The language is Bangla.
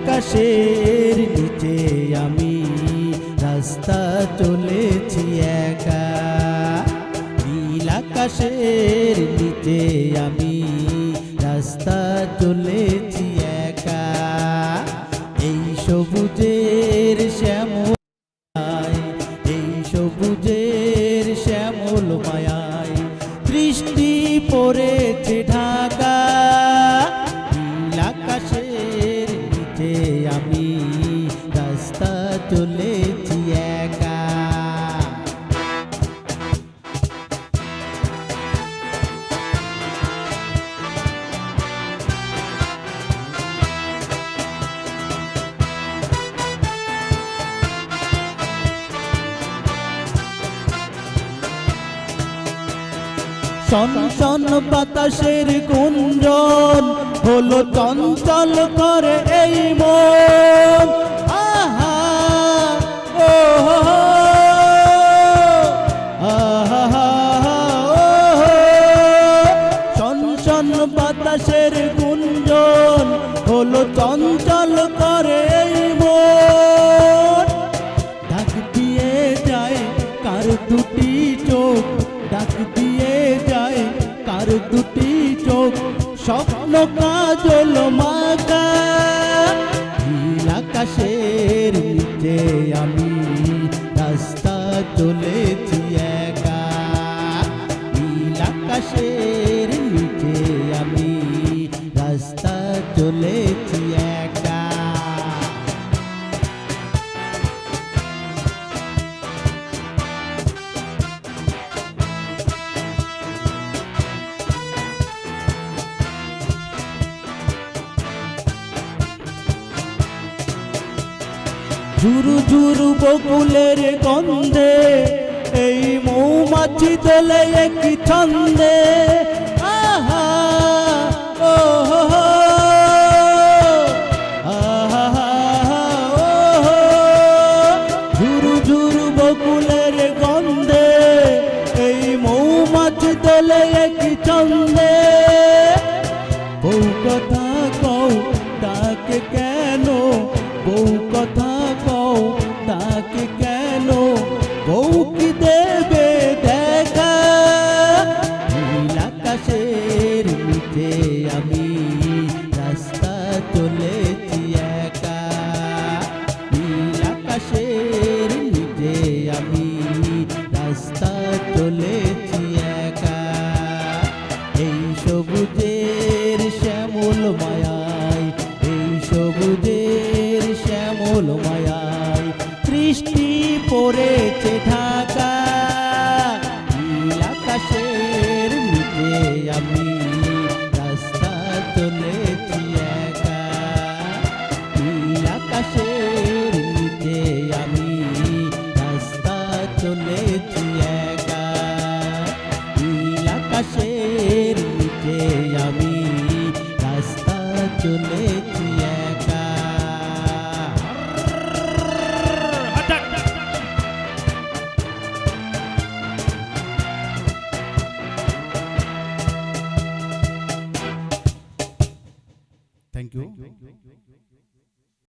আকাশের নিচে আমি রাস্তা চলেছি একা, নীল আকাশের নিচে আমি রাস্তা চলেছি একা। এই সবুজের শ্যামল, এই সবুজের শ্যামল মায়ায় বৃষ্টি পড়েছে ঢাকা, নীল আকাশের নিচে আমি রাস্তা চলেছি একা। শনশন বাতাসের গুঞ্জন হলো চঞ্চল করে এই মন, আহা ও আহা ও। শনশন বাতাসের গুঞ্জন হলো চঞ্চল করে এই মন, ডাক দিয়ে যায় কার দুটি চোখ, ডাক দিয়ে যায় কার দুটি চোখ, স্বপ্ন কাজল মাখা। নীল আকাশের নিচে আমি রাস্তা চলেছি একা, নীল আকাশের নিচে আমি রাস্তা চলেছি একা। ঝুরু ঝুরু বকুলের গন্ধে এই মৌমাছি দোলে এক ছন্দে, আহা ও আহা ও। ঝুরু ঝুরু বকুলের গন্ধে এই মৌমাছি দোলে এক ছন্দে, বউ কথা কও তাকে কেন, বউ কথা কও তাকে কেন, বউ কি দেবে দেখা। নীল আকাশের নিচে আমি রাস্তা চলেছি একা, নীল আকাশের নিচে আমি রাস্তা চলেছি একা। এই সবুজের শ্যামল মায়ায়, এই সবুজের শ্যামল মায়ায় বৃষ্টি পড়েছে ঢাকা, নীল আকাশের নিচে আমি রাস্তা চলেছি একা, নীল আকাশের নিচে আমি রাস্তা চলেছি একা, নীল আকাশের নিচে আমি রাস্তা চলেছি একা। Thank you.